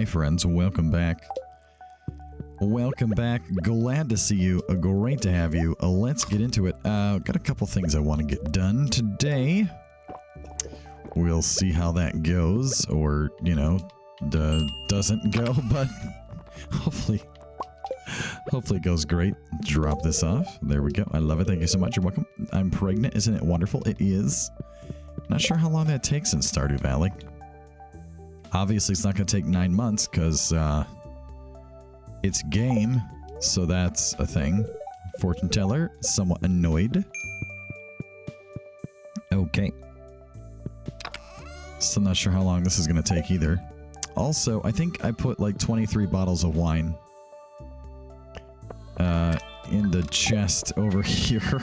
Hi friends, welcome back. Welcome back. Glad to see you. Great to have you. Let's get into it. Got a couple things I want to get done today. We'll see how that goes, or, you know, doesn't go, but hopefully it goes great. Drop this off. There we go. I love it. Thank you so much. You're welcome. I'm pregnant. Isn't it wonderful? It is. Not sure how long that takes in Stardew Valley. Obviously, it's not going to take 9 months because it's game, so that's a thing. Fortune teller, somewhat annoyed. Okay. Still not sure how long this is going to take either. Also, I think I put like 23 bottles of wine in the chest over here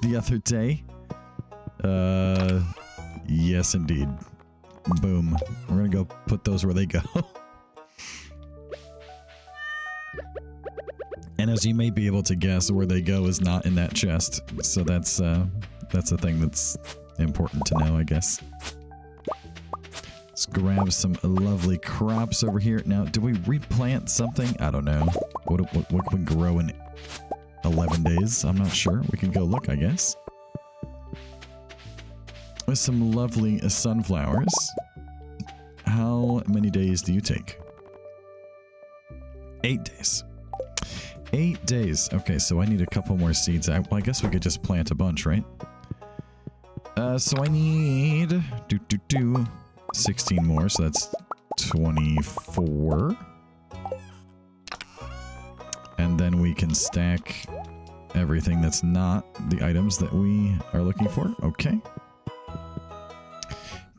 the other day. Yes, indeed. Boom. We're gonna go put those where they go. And as you may be able to guess, where they go is not in that chest. So that's a thing that's important to know, I guess. Let's grab some lovely crops over here. Now, do we replant something? I don't know. What can grow in 11 days? I'm not sure. We can go look, I guess. With some lovely sunflowers. How many days do you take? 8 days. 8 days. Okay, so I need a couple more seeds. Well, I guess we could just plant a bunch, right? So I need 16 more, so that's 24. And then we can stack everything that's not the items that we are looking for. Okay.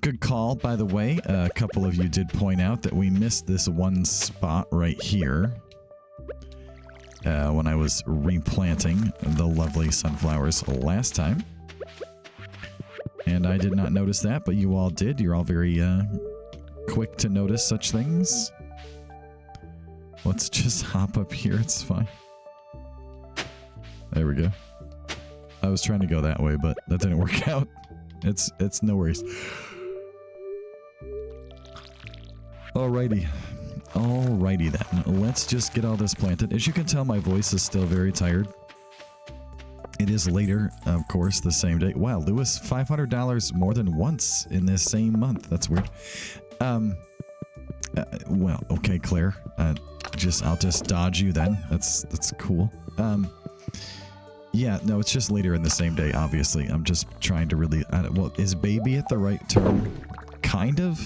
Good call, by the way. A couple of you did point out that we missed this one spot right here when I was replanting the lovely sunflowers last time. And I did not notice that, but you all did. You're all very quick to notice such things. Let's just hop up here. It's fine. There we go. I was trying to go that way, but that didn't work out. It's no worries. Alrighty. Alrighty then. Let's just get all this planted. As you can tell, my voice is still very tired. It is later, of course, the same day. Wow, Lewis, $500 more than once in this same month. That's weird. Well, okay, Claire. I'll just dodge you then. That's cool. Yeah, no, it's just later in the same day, obviously. I'm just trying to really... well, is baby at the right term? Kind of?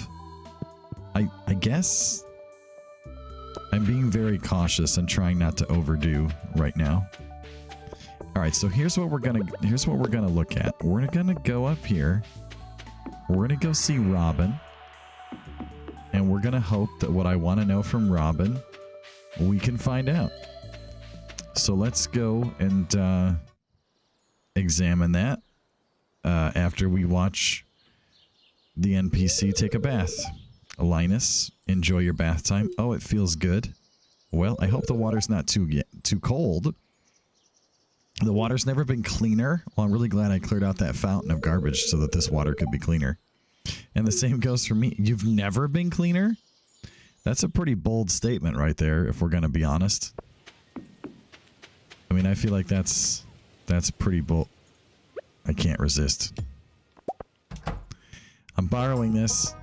I guess? I'm being very cautious and trying not to overdo right now. Alright, so here's what we're gonna look at. We're gonna go up here. We're gonna go see Robin. And we're gonna hope that what I want to know from Robin, we can find out. So let's go and examine that after we watch the NPC take a bath. Linus, enjoy your bath time. Oh, it feels good. Well, I hope the water's not too cold. The water's never been cleaner. Well, I'm really glad I cleared out that fountain of garbage so that this water could be cleaner. And the same goes for me. You've never been cleaner? That's a pretty bold statement right there, if we're going to be honest. I mean, I feel like that's pretty bold. I can't resist. I'm borrowing this.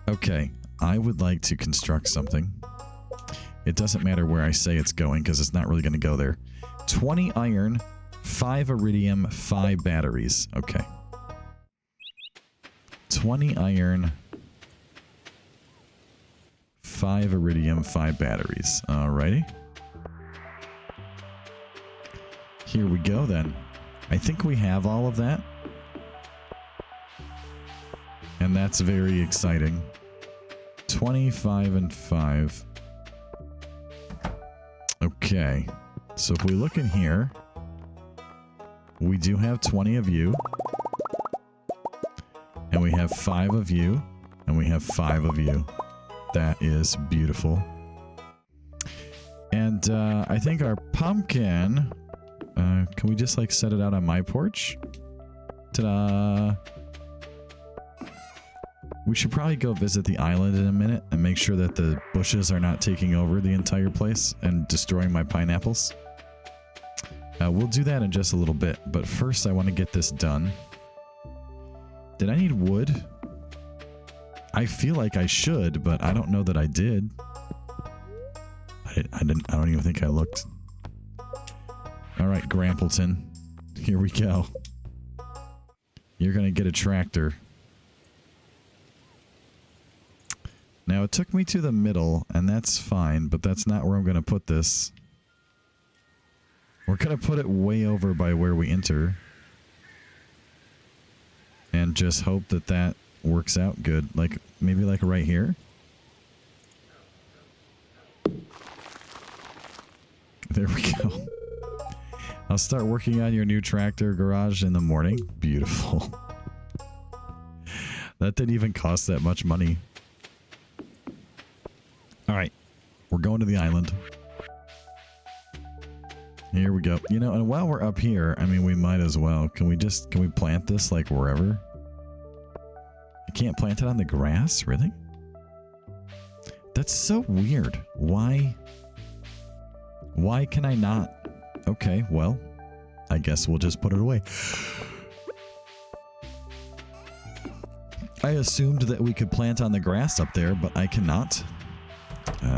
Okay, I would like to construct something. It doesn't matter where I say it's going because it's not really going to go there. 20 iron, 5 iridium, 5 batteries. Okay. 20 iron, 5 iridium, 5 batteries. Alrighty. Here we go then. I think we have all of that. And that's very exciting. 25 and 5. Okay. So if we look in here, we do have 20 of you. And we have 5 of you. And we have 5 of you. That is beautiful. And I think our pumpkin... can we just like set it out on my porch? Ta-da! We should probably go visit the island in a minute and make sure that the bushes are not taking over the entire place and destroying my pineapples. We'll do that in just a little bit, but first I want to get this done. Did I need wood? I feel like I should, but I don't know that I did. I don't even think I looked. All right, Grampleton. Here we go. You're going to get a tractor. Now, it took me to the middle, and that's fine, but that's not where I'm going to put this. We're going to put it way over by where we enter. And just hope that that works out good. Like, maybe like right here. There we go. I'll start working on your new tractor garage in the morning. Beautiful. That didn't even cost that much money. Alright. We're going to the island. Here we go. You know, and while we're up here, I mean, we might as well. Can we plant this like wherever? I can't plant it on the grass? Really? That's so weird. Why can I not? Okay, well, I guess we'll just put it away. I assumed that we could plant on the grass up there, but I cannot.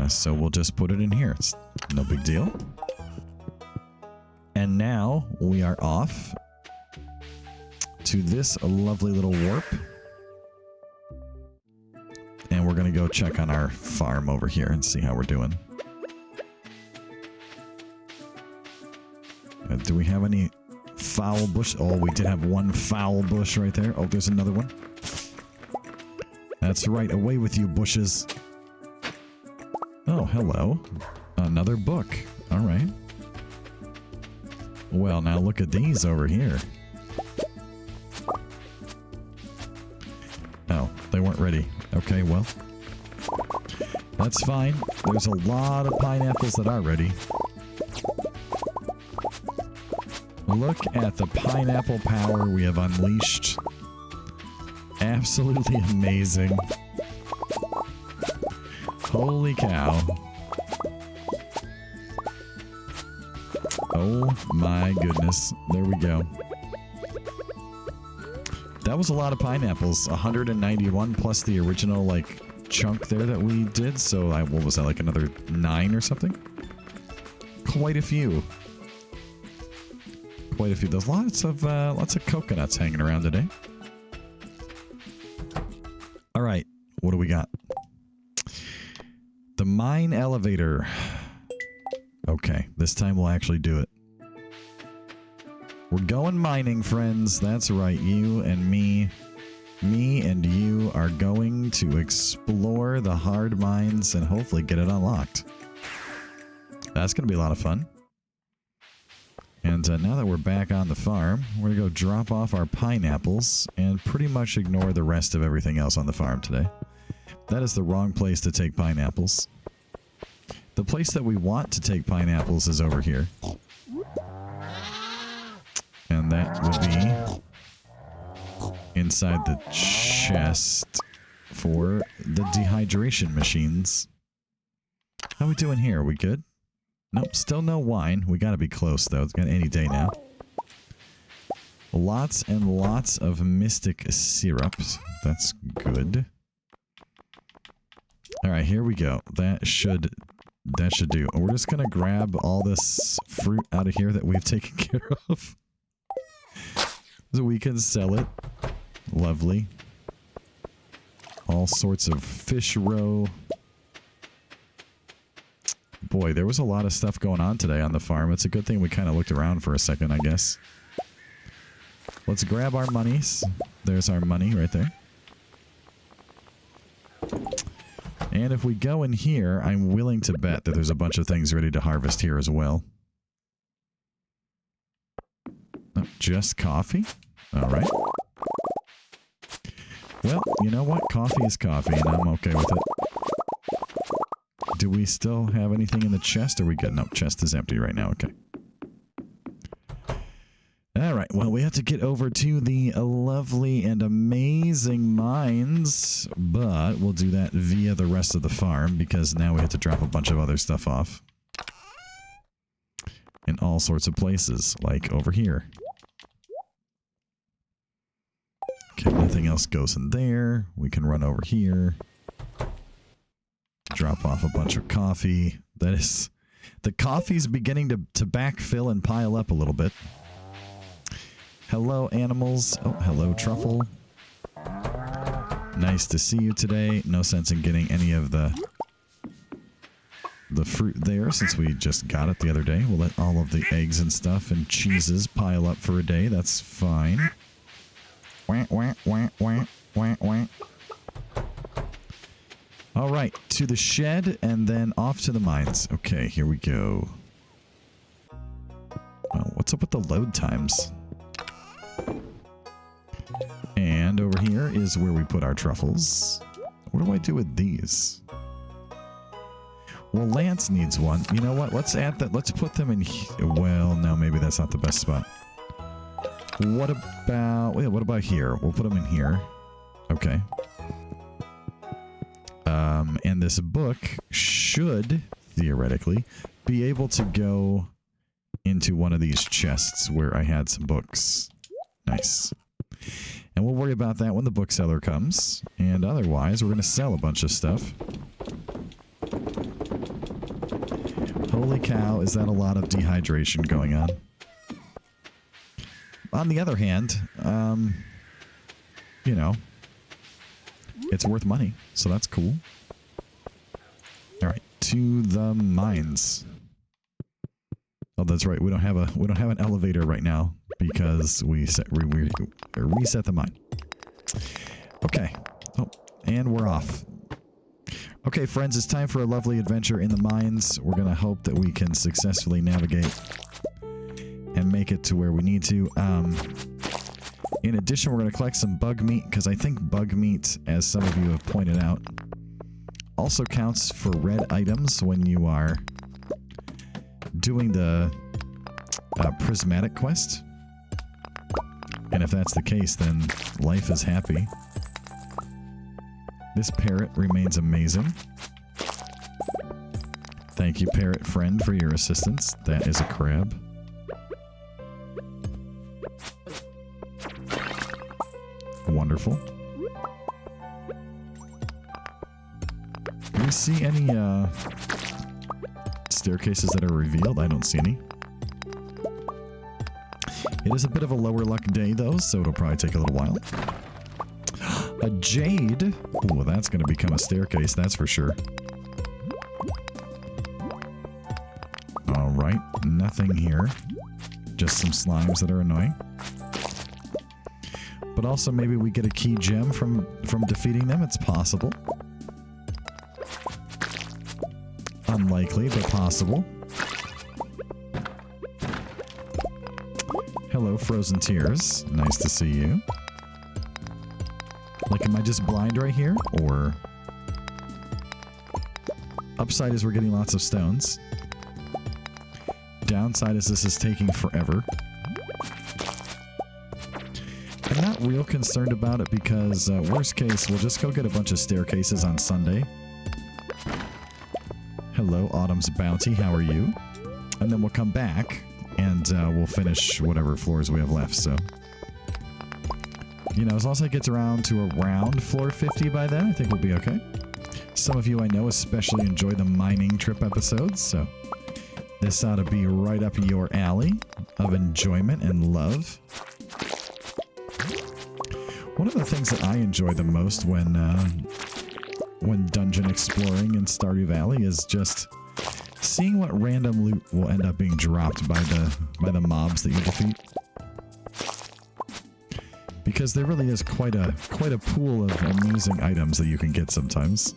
So we'll just put it in here. It's no big deal. And now we are off to this lovely little warp. And we're going to go check on our farm over here and see how we're doing. Do we have any foul bush? Oh, we did have one foul bush right there. Oh, there's another one. That's right. Away with you, bushes. Oh, hello. Another book. All right. Well, now look at these over here. Oh, they weren't ready. Okay, well. That's fine. There's a lot of pineapples that are ready. Look at the pineapple power we have unleashed. Absolutely amazing. Holy cow. Oh my goodness. There we go. That was a lot of pineapples. 191 plus the original, like, chunk there that we did. So, what was that, like another 9 or something? Quite a few. Quite a few. There's lots of coconuts hanging around today. All right. What do we got? The mine elevator. Okay. This time we'll actually do it. We're going mining, friends. That's right. You and me and you are going to explore the hard mines and hopefully get it unlocked. That's going to be a lot of fun. And now that we're back on the farm, we're going to go drop off our pineapples and pretty much ignore the rest of everything else on the farm today. That is the wrong place to take pineapples. The place that we want to take pineapples is over here. And that would be inside the chest for the dehydration machines. How are we doing here? Are we good? Nope, still no wine. We gotta be close, though. It's gonna any day now. Lots and lots of mystic syrups. That's good. Alright, here we go. That should do. We're just gonna grab all this fruit out of here that we've taken care of. So we can sell it. Lovely. All sorts of fish roe. Boy, there was a lot of stuff going on today on the farm. It's a good thing we kind of looked around for a second, I guess. Let's grab our monies. There's our money right there. And if we go in here, I'm willing to bet that there's a bunch of things ready to harvest here as well. Oh, just coffee? All right. Well, you know what? Coffee is coffee, and I'm okay with it. Do we still have anything in the chest? Or are we good? No, chest is empty right now. Okay. All right. Well, we have to get over to the lovely and amazing mines, but we'll do that via the rest of the farm because now we have to drop a bunch of other stuff off. In all sorts of places, like over here. Okay, nothing else goes in there. We can run over here. Drop off a bunch of coffee. That is... The coffee's beginning to backfill and pile up a little bit. Hello, animals. Oh, hello, Truffle. Nice to see you today. No sense in getting any of the fruit there since we just got it the other day. We'll let all of the eggs and stuff and cheeses pile up for a day. That's fine. Wah, wah, wah, wah, wah, wah. All right, to the shed and then off to the mines. Okay, here we go. Oh, what's up with the load times? And over here is where we put our truffles. What do I do with these? Well, Lance needs one. You know what? Let's add that. Let's put them in here. Well, no, maybe that's not the best spot. What about... Wait, what about here? We'll put them in here. Okay. And this book should, theoretically, be able to go into one of these chests where I had some books. Nice. And we'll worry about that when the bookseller comes. And otherwise, we're going to sell a bunch of stuff. Holy cow, is that a lot of dehydration going on? On the other hand, you know, it's worth money, so that's cool. All right, to the mines. Oh, that's right. We don't have an elevator right now because we reset the mine. Okay. Oh, and we're off. Okay, friends, it's time for a lovely adventure in the mines. We're gonna hope that we can successfully navigate and make it to where we need to. In addition, we're going to collect some bug meat, because I think bug meat, as some of you have pointed out, also counts for red items when you are doing the prismatic quest. And if that's the case, then life is happy. This parrot remains amazing. Thank you, parrot friend, for your assistance. That is a crab. Wonderful. Do we see any staircases that are revealed? I don't see any. It is a bit of a lower luck day though, so it'll probably take a little while. A jade? Oh, that's going to become a staircase, that's for sure. Alright, nothing here. Just some slimes that are annoying. But also maybe we get a key gem from defeating them. It's possible. Unlikely, but possible. Hello, Frozen Tears. Nice to see you. Like, am I just blind right here? Or... Upside is we're getting lots of stones. Downside is this is taking forever. I'm not real concerned about it because, worst case, we'll just go get a bunch of staircases on Sunday. Hello, Autumn's Bounty, how are you? And then we'll come back and we'll finish whatever floors we have left, so... You know, as long as it gets around to around floor 50 by then, I think we'll be okay. Some of you I know especially enjoy the mining trip episodes, so... This ought to be right up your alley of enjoyment and love. One of the things that I enjoy the most when dungeon exploring in Stardew Valley is just seeing what random loot will end up being dropped by the mobs that you defeat. Because there really is quite a pool of amusing items that you can get sometimes.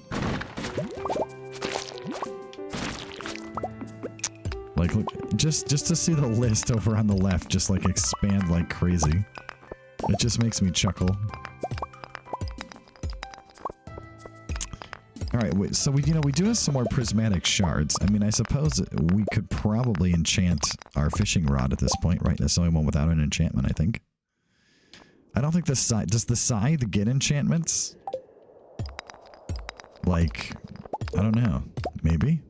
Like, look, just to see the list over on the left just like expand like crazy. It just makes me chuckle. Alright, wait, so we do have some more prismatic shards. I mean, I suppose we could probably enchant our fishing rod at this point, right? That's the only one without an enchantment, I think. I don't think the scythe... Does the scythe get enchantments? Like, I don't know. Maybe?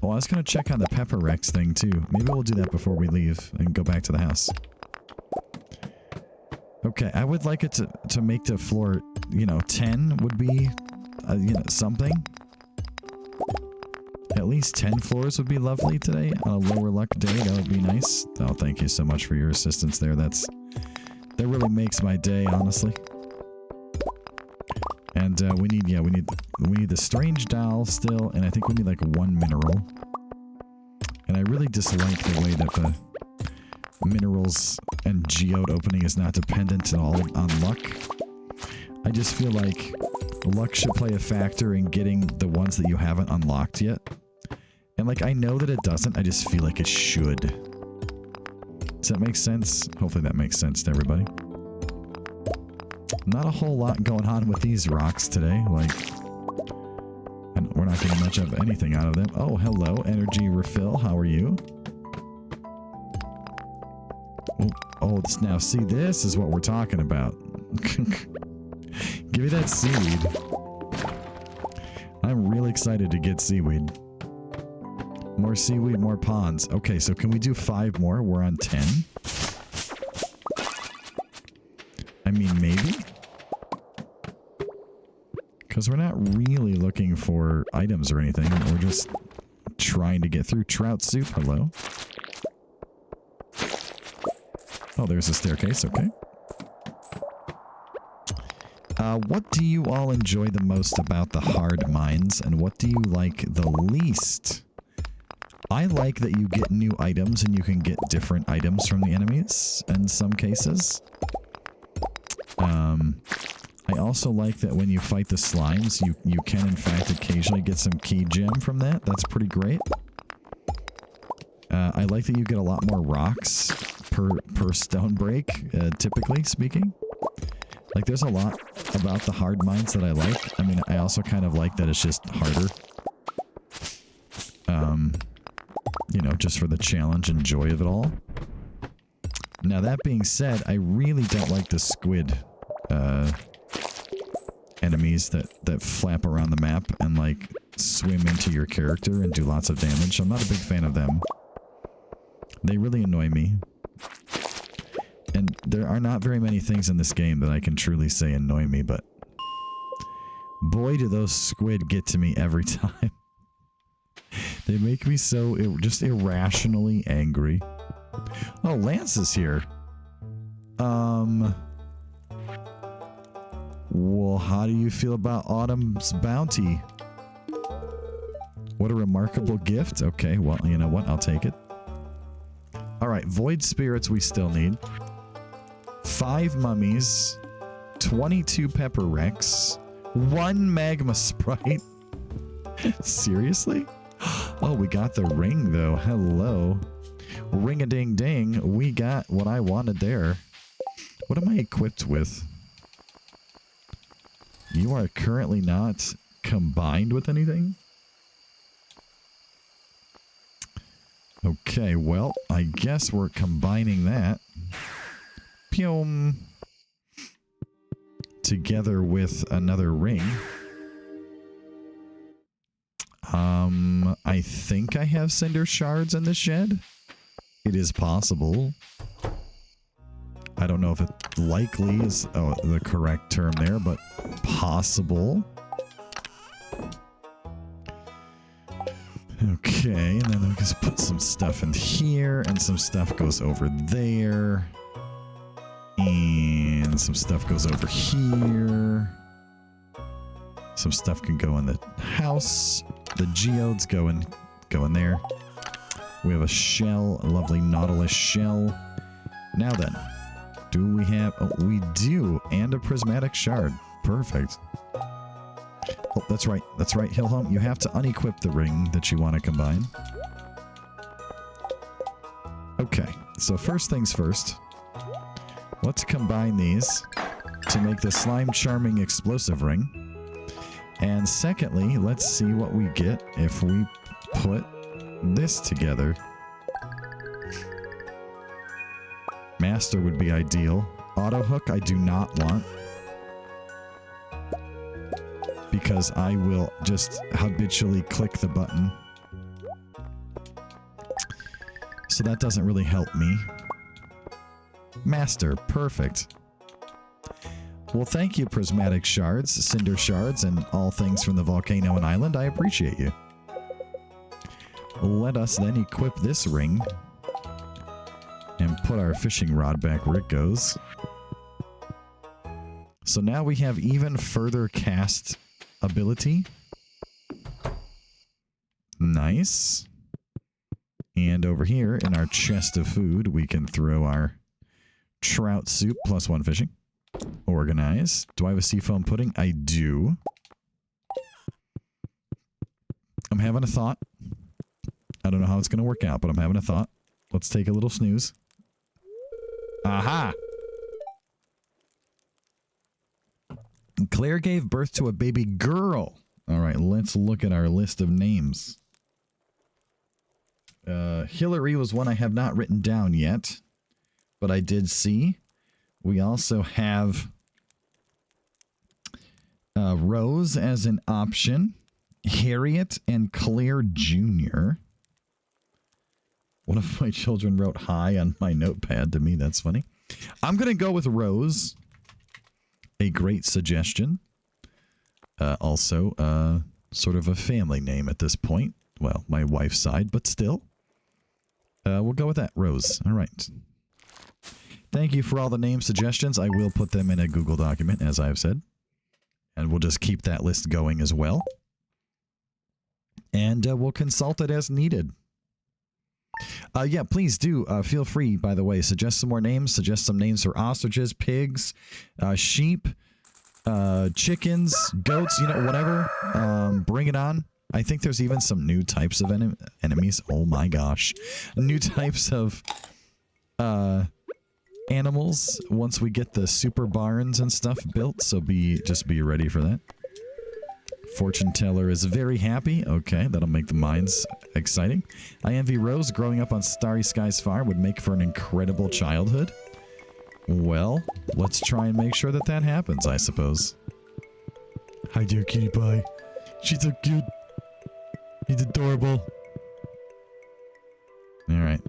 Well, I was going to check on the Pepper Rex thing, too. Maybe we'll do that before we leave and go back to the house. Okay, I would like it to make the floor, you know, 10 would be, you know, something. At least 10 floors would be lovely today on a lower luck day. That would be nice. Oh, thank you so much for your assistance there. That really makes my day, honestly. And we need the strange doll still, and I think we need like 1 mineral. And I really dislike the way that the minerals and geode opening is not dependent at all on luck. I just feel like luck should play a factor in getting the ones that you haven't unlocked yet. And like, I know that it doesn't, I just feel like it should. Does that make sense? Hopefully that makes sense to everybody. Not a whole lot going on with these rocks today, like... And we're not getting much of anything out of them. Oh, hello, energy refill, how are you? Oh, now see, this is what we're talking about. Give me that seaweed. I'm really excited to get seaweed. More seaweed, more ponds. Okay, so can we do 5 more? We're on 10. I mean, maybe? Because we're not really looking for items or anything. We're just trying to get through. Trout soup, hello. Oh, there's a staircase, okay. What do you all enjoy the most about the hard mines, and what do you like the least? I like that you get new items and you can get different items from the enemies in some cases. I also like that when you fight the slimes, you can in fact occasionally get some key gem from that. That's pretty great. I like that you get a lot more rocks per stone break, typically speaking. Like, there's a lot about the hard mines that I like. I mean, I also kind of like that it's just harder. You know, just for the challenge and joy of it all. Now, that being said, I really don't like the squid enemies that flap around the map and, like, swim into your character and do lots of damage. I'm not a big fan of them. They really annoy me. And there are not very many things in this game that I can truly say annoy me, but boy, do those squid get to me every time. They make me so just irrationally angry. Oh, Lance is here. Well, how do you feel about Autumn's bounty? What a remarkable gift. Okay, well, you know what? I'll take it. Alright, void spirits we still need. 5 mummies. 22 pepper rex. 1 magma sprite. Seriously? Oh, we got the ring, though. Hello. Ring-a-ding-ding. We got what I wanted there. What am I equipped with? You are currently not combined with anything? Okay, well, I guess we're combining that. Pyom. Together with another ring. I think I have cinder shards in the shed. It is possible. I don't know if it likely is the correct term there, but possible. Okay, and then we just put some stuff in here, and some stuff goes over there. And some stuff goes over here. Some stuff can go in the house. The geodes go in there. We have a shell, a lovely nautilus shell. Now then, do we have... Oh, we do, and a prismatic shard. Perfect. Oh, that's right. That's right, Hillhome. You have to unequip the ring that you want to combine. Okay, so first things first. Let's combine these to make the slime charming explosive ring. And secondly, let's see what we get if we put this together. Master would be ideal. Auto hook I do not want. Because I will just habitually click the button. So that doesn't really help me. Master, perfect. Well, thank you, Prismatic Shards, Cinder Shards, and all things from the volcano and island. I appreciate you. Let us then equip this ring and put our fishing rod back where it goes. So now we have even further cast ability. Nice. And over here in our chest of food, we can throw our trout soup +1 fishing. Organize. Do I have a seafoam pudding? I do. I'm having a thought. I don't know how it's going to work out, but I'm having a thought. Let's take a little snooze. Aha! Claire gave birth to a baby girl. All right, let's look at our list of names. Hillary was one I have not written down yet, but I did see. We also have Rose as an option. Harriet and Claire Jr. One of my children wrote hi on my notepad to me. That's funny. I'm going to go with Rose. A great suggestion. Also, sort of a family name at this point. Well, my wife's side, but still. We'll go with that. Rose. All right. Thank you for all the name suggestions. I will put them in a Google document, as I've said. And we'll just keep that list going as well. And we'll consult it as needed. Yeah, please do. Feel free, by the way. Suggest some more names. Suggest some names for ostriches, pigs, sheep, chickens, goats, you know, whatever. Bring it on. I think there's even some new types of enemies. Oh my gosh. New types of animals once we get the super barns and stuff built. So just be ready for that. Fortune teller is very happy. Okay, that'll make the minds exciting. I envy Rose. Growing up on Starry Skies Farm would make for an incredible childhood. Well, let's try and make sure that that happens, I suppose. Hi, dear cutie pie. She's so cute. He's adorable. All right.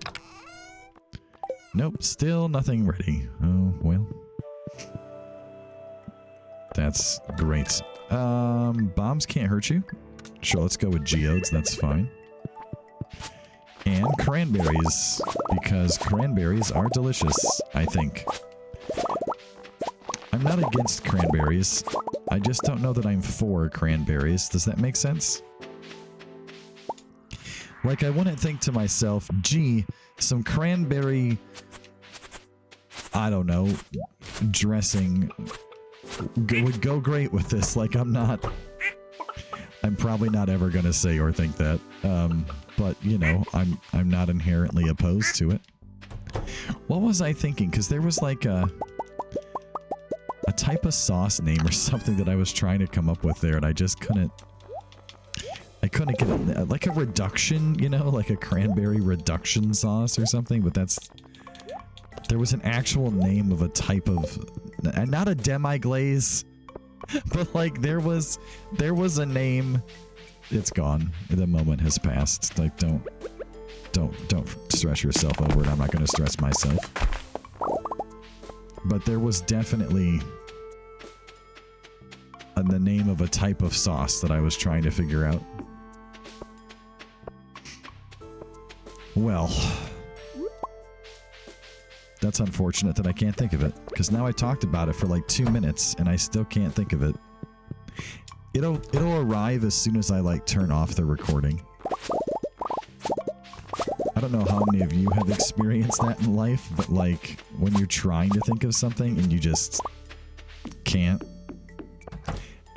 Nope, still nothing ready. Oh, well. That's great. Bombs can't hurt you. Sure, let's go with geodes. That's fine. And cranberries, because cranberries are delicious, I think. I'm not against cranberries. I just don't know that I'm for cranberries. Does that make sense? Like, I wouldn't think to myself, gee, some cranberry, I don't know, dressing would go great with this. Like, I'm probably not ever going to say or think that. But, you know, I'm not inherently opposed to it. What was I thinking? Because there was like a type of sauce name or something that I was trying to come up with there, and I just couldn't. I couldn't get it. Like a reduction, you know, like a cranberry reduction sauce or something, but there was an actual name of a type of, not a demi-glaze, but like there was a name. It's gone. The moment has passed. Like, don't stress yourself over it. I'm not going to stress myself. But there was definitely the name of a type of sauce that I was trying to figure out. Well, that's unfortunate that I can't think of it, because now I talked about it for like 2 minutes and I still can't think of it. It'll arrive as soon as I like turn off the recording. I don't know how many of you have experienced that in life, but like when you're trying to think of something and you just can't.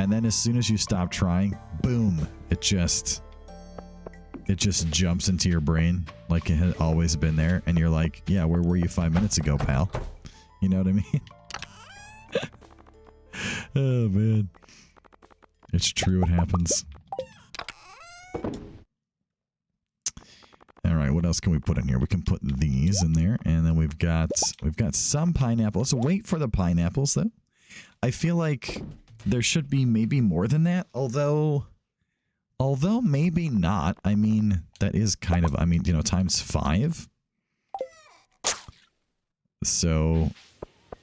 And then as soon as you stop trying, boom, it just jumps into your brain like it had always been there. And you're like, yeah, where were you 5 minutes ago, pal? You know what I mean? Oh, man. It's true, it happens. All right, what what else can we put in here? We can put these in there, and then we've got some pineapples. So wait for the pineapples though. I feel like there should be maybe more than that, although maybe not. I mean, that is kind of, I mean, you know, times 5. So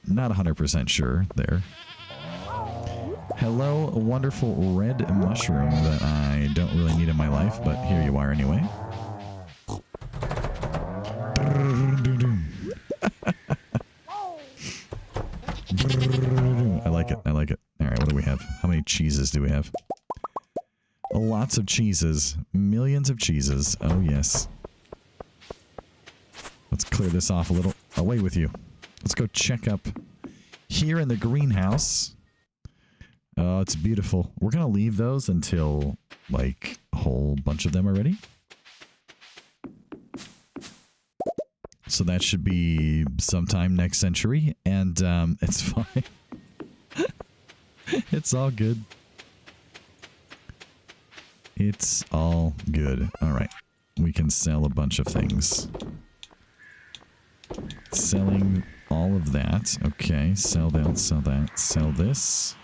not 100% sure there. Hello, a wonderful red mushroom that I don't really need in my life, but here you are anyway. I like it. I like it. All right, what do we have? How many cheeses do we have? Lots of cheeses. Millions of cheeses. Oh, yes. Let's clear this off a little. Away with you. Let's go check up here in the greenhouse. Oh, it's beautiful. We're going to leave those until, like, a whole bunch of them are ready. So that should be sometime next century, and it's fine. It's all good. It's all good. All right. We can sell a bunch of things. Selling all of that. Okay, sell that, sell that, sell this.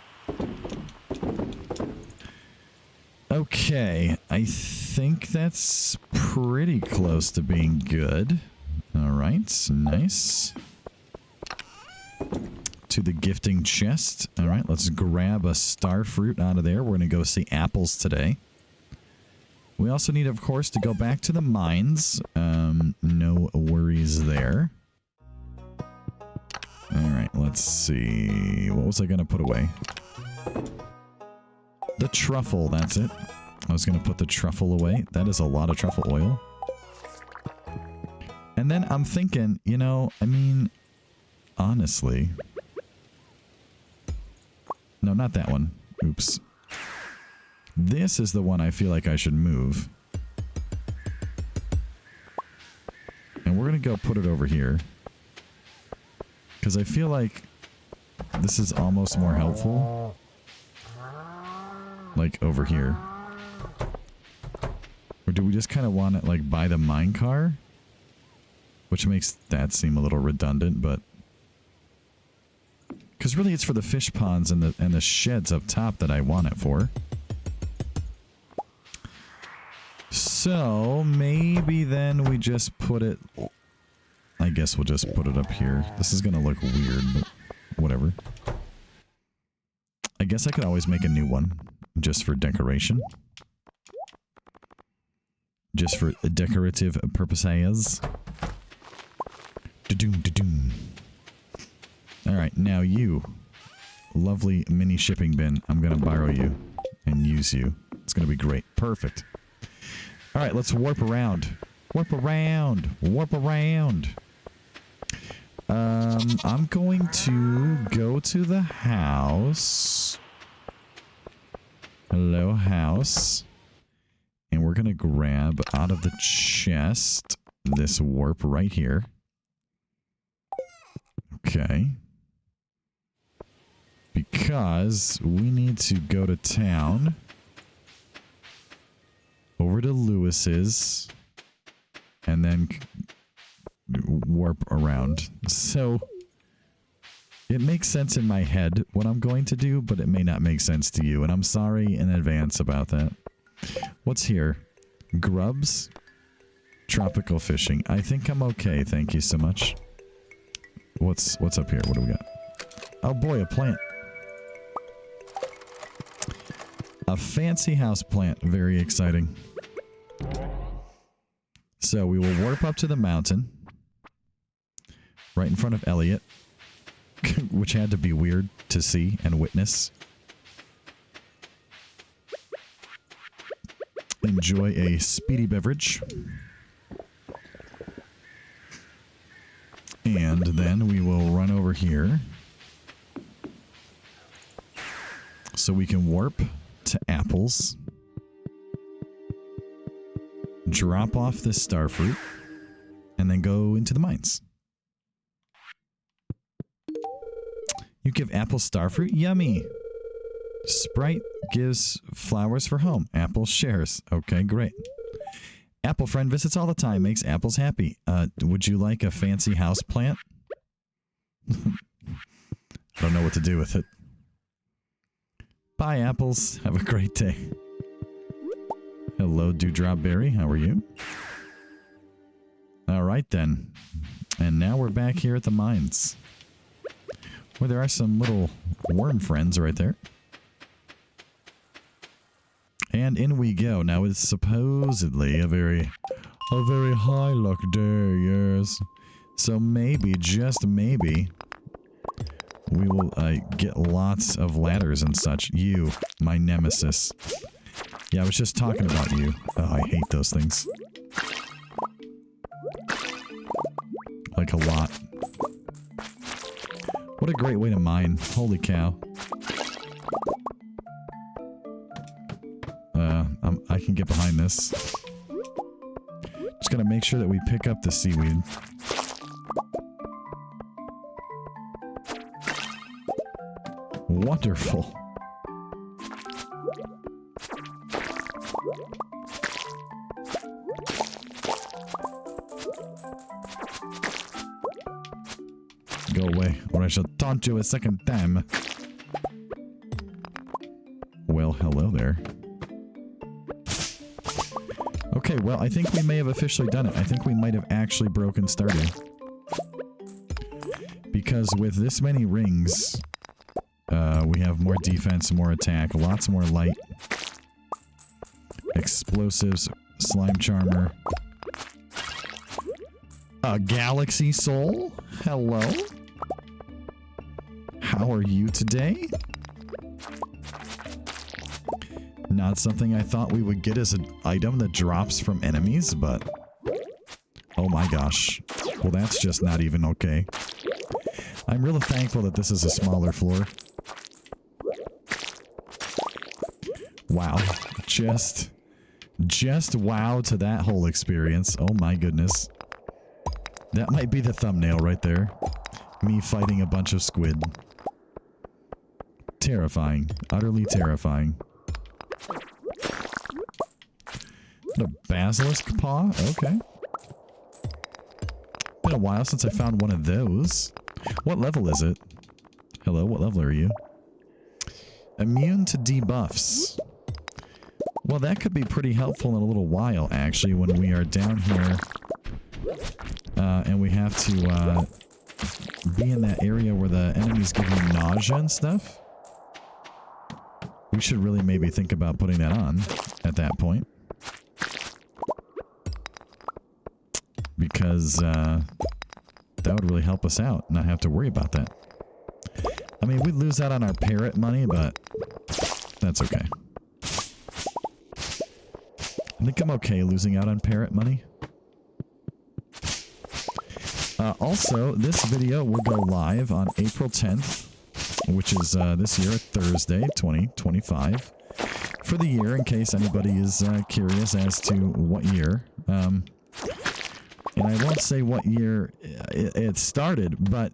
Okay, I think that's pretty close to being good. All right, nice. To the gifting chest. All right, let's grab a star fruit out of there. We're going to go see apples today. We also need, of course, to go back to the mines. No worries there. All right, let's see. What was I going to put away? The truffle, that's it. I was going to put the truffle away. That is a lot of truffle oil. And then I'm thinking, you know, I mean, honestly. No, not that one. Oops. This is the one I feel like I should move. And we're going to go put it over here. Because I feel like this is almost more helpful. Like over here. Or do we just kind of want it like by the mine car? Which makes that seem a little redundant, but... Because really it's for the fish ponds and the sheds up top that I want it for. So, maybe then we just put it... I guess we'll just put it up here. This is going to look weird, but whatever. I guess I could always make a new one, just for decoration. Just for decorative purposes. Da-doom, da-doom. Alright, now you. Lovely mini shipping bin. I'm going to borrow you and use you. It's going to be great. Perfect. Alright, let's warp around. Warp around. Warp around. I'm going to go to the house. Hello, house. And we're going to grab out of the chest this warp right here. Okay. Because we need to go to town. Over to Lewis's. And then warp around. So it makes sense in my head what I'm going to do, but it may not make sense to you. And I'm sorry in advance about that. What's here? Grubs? Tropical fishing. I think I'm okay. Thank you so much. What's up here? What do we got? Oh boy, a plant. A fancy house plant. Very exciting. So we will warp up to the mountain. Right in front of Elliot. Which had to be weird to see and witness. Enjoy a speedy beverage. And then we will run over here. So we can warp to apples. Drop off this starfruit. And then go into the mines. You give apple starfruit? Yummy! Sprite gives flowers for home. Apple shares. Okay, great. Apple friend visits all the time, makes apples happy. Would you like a fancy house plant? I don't know what to do with it. Bye, apples. Have a great day. Hello, Dewdrop Berry. How are you? All right, then. And now we're back here at the mines. Where there are some little worm friends right there. And in we go. Now it's supposedly a very high luck day, yes. So maybe, just maybe, we will get lots of ladders and such. You, my nemesis. Yeah, I was just talking about you. Oh, I hate those things. Like a lot. What a great way to mine. Holy cow. I can get behind this. Just gotta make sure that we pick up the seaweed. Wonderful. Go away, or I shall taunt you a second time. Well, hello there. Okay, well, I think we may have officially done it. I think we might have actually broken Starry. Because with this many rings, we have more defense, more attack, lots more light. Explosives, slime charmer. A galaxy soul? Hello? How are you today? Not something I thought we would get as an item that drops from enemies, but... oh my gosh. Well, that's just not even okay. I'm really thankful that this is a smaller floor. Wow. Just wow to that whole experience. Oh my goodness. That might be the thumbnail right there. Me fighting a bunch of squid. Terrifying. Utterly terrifying. A basilisk paw? Okay. Been a while since I found one of those. What level is it? Hello, what level are you? Immune to debuffs. Well, that could be pretty helpful in a little while, actually, when we are down here. And we have to be in that area where the enemies give you nausea and stuff. We should really maybe think about putting that on at that point. Because that would really help us out, not have to worry about that. I mean, we'd lose out on our parrot money, but that's okay. I think I'm okay losing out on parrot money. Also, this video will go live on April 10th, which is this year, Thursday, 2025. For the year, in case anybody is curious as to what year. And I won't say what year it started, but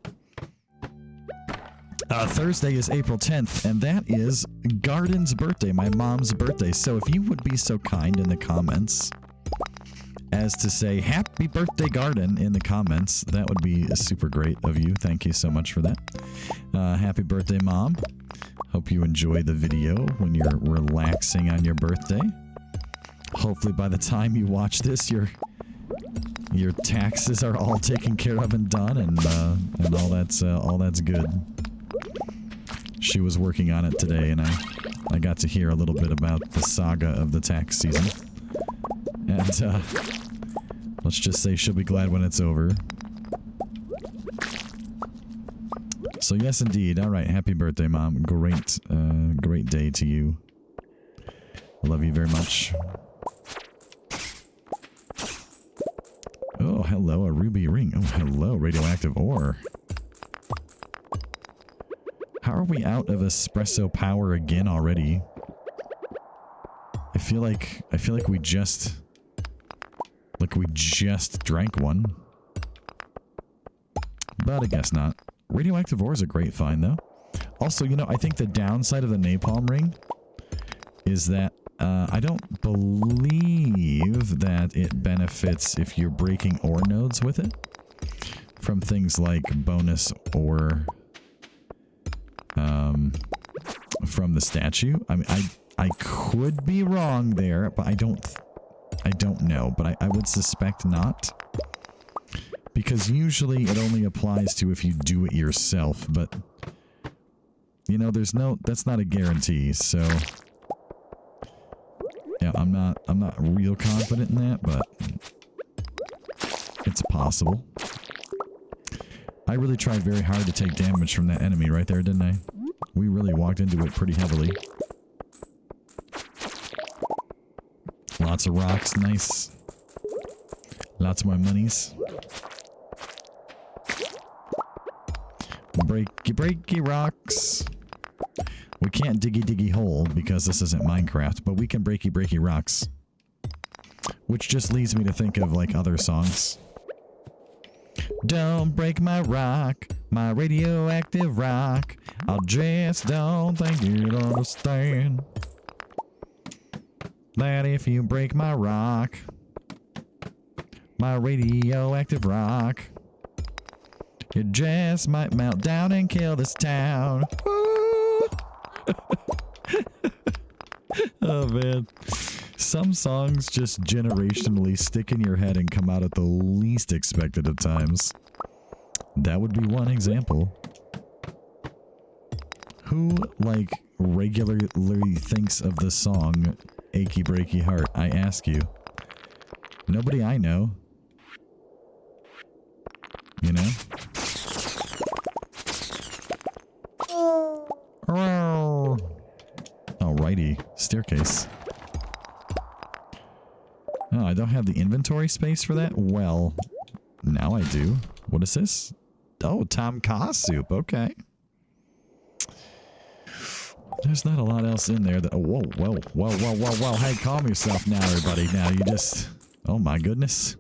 Thursday is April 10th, and that is Garden's birthday, my mom's birthday. So if you would be so kind in the comments as to say happy birthday Garden in the comments, that would be super great of you. Thank you so much for that. Happy birthday, Mom. Hope you enjoy the video when you're relaxing on your birthday. Hopefully by the time you watch this, your taxes are all taken care of and done, and all that's good. She was working on it today, and I got to hear a little bit about the saga of the tax season. And let's just say she'll be glad when it's over. So yes, indeed. All right, happy birthday, Mom. Great day to you. I love you very much. Oh, hello, a ruby ring. Oh, hello, radioactive ore. How are we out of espresso power again already? I feel like we just drank one. But I guess not. Radioactive ore is a great find, though. Also, you know, I think the downside of the napalm ring is that I don't believe that it benefits if you're breaking ore nodes with it. From things like bonus or from the statue. I mean, I could be wrong there, but I don't know. But I would suspect not. Because usually it only applies to if you do it yourself, but you know, that's not a guarantee, so yeah, I'm not real confident in that, but it's possible. I really tried very hard to take damage from that enemy right there, didn't I? We really walked into it pretty heavily. Lots of rocks, nice. Lots more monies. Breaky rocks. We can't diggy hole because this isn't Minecraft, but we can breaky rocks. Which just leads me to think of like other songs. Don't break my rock, my radioactive rock. I just don't think you'd understand that if you break my rock, my radioactive rock, it just might melt down and kill this town. Oh man. Some songs just generationally stick in your head and come out at the least expected of times. That would be one example. Who, like, regularly thinks of the song Achy Breaky Heart, I ask you? Nobody I know. You know? Alrighty. Staircase. Oh, I don't have the inventory space for that? Well, now I do. What is this? Oh, Tom Kha soup. Okay. There's not a lot else in there that... Oh, whoa. Hey, calm yourself now, everybody. Now, you just... Oh, my goodness.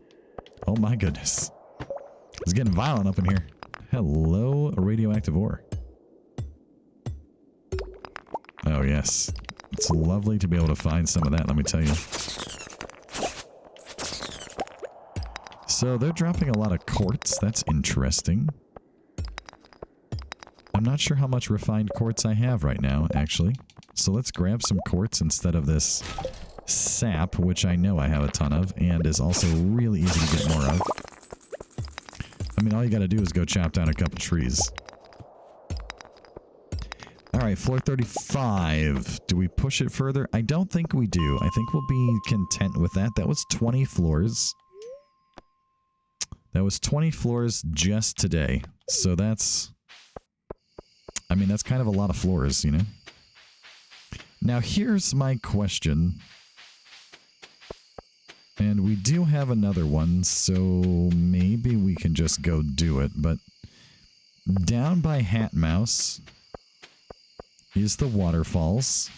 Oh, my goodness. It's getting violent up in here. Hello, radioactive ore. Oh, yes. It's lovely to be able to find some of that, let me tell you. So, they're dropping a lot of quartz. That's interesting. I'm not sure how much refined quartz I have right now, actually. So let's grab some quartz instead of this sap, which I know I have a ton of, and is also really easy to get more of. I mean, all you gotta do is go chop down a couple trees. Alright, floor 35. Do we push it further? I don't think we do. I think we'll be content with that. That was 20 floors. That was 20 floors just today. So that's... I mean, that's kind of a lot of floors, you know? Now, here's my question. And we do have another one, so maybe we can just go do it. But down by Hat Mouse is the waterfalls.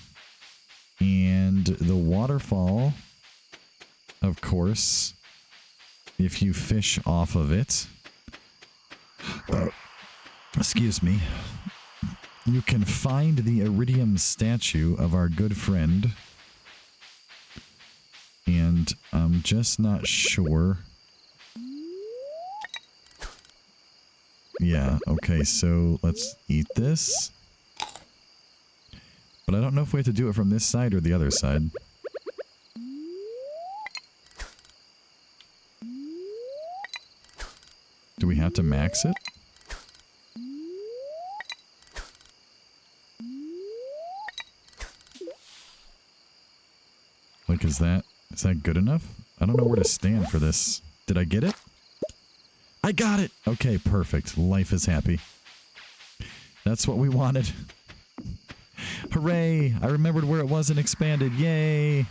And the waterfall, of course, if you fish off of it... excuse me. You can find the iridium statue of our good friend. And I'm just not sure. Yeah, okay, so let's eat this. But I don't know if we have to do it from this side or the other side. Do we have to max it? Like, is that good enough? I don't know where to stand for this. Did I get it? I got it! Okay, perfect. Life is happy. That's what we wanted. Hooray! I remembered where it was and expanded. Yay!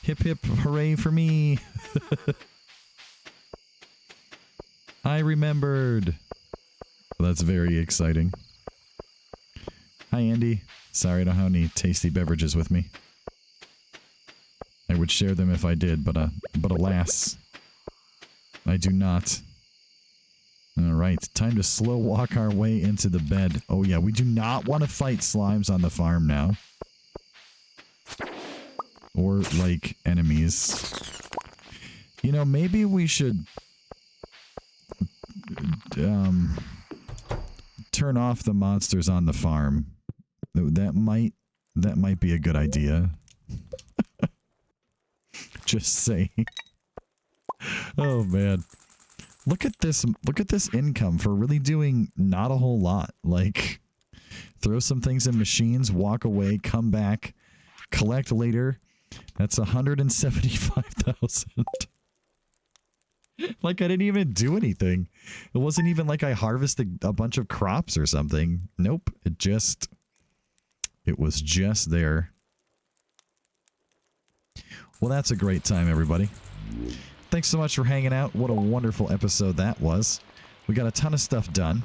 Hip hip hooray for me! I remembered! Well, that's very exciting. Hi, Andy. Sorry I don't have any tasty beverages with me. I would share them if I did, but alas, I do not. Alright, time to slow walk our way into the bed. Oh yeah, we do not want to fight slimes on the farm now. or like enemies. You know, maybe we should turn off the monsters on the farm. That might be a good idea. Just saying. Oh man. Look at this income for really doing not a whole lot. Like, throw some things in machines, walk away, come back, collect later. That's 175,000. Like, I didn't even do anything. It wasn't even like I harvested a bunch of crops or something. Nope. It was just there. Well, that's a great time, everybody. Thanks so much for hanging out. What a wonderful episode that was. We got a ton of stuff done.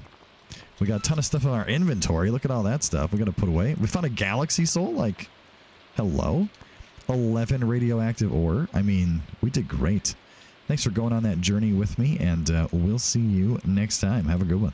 We got a ton of stuff in our inventory. Look at all that stuff we got to put away. We found a galaxy soul. Like, hello? 11 radioactive ore. I mean, we did great. Thanks for going on that journey with me, and we'll see you next time. Have a good one.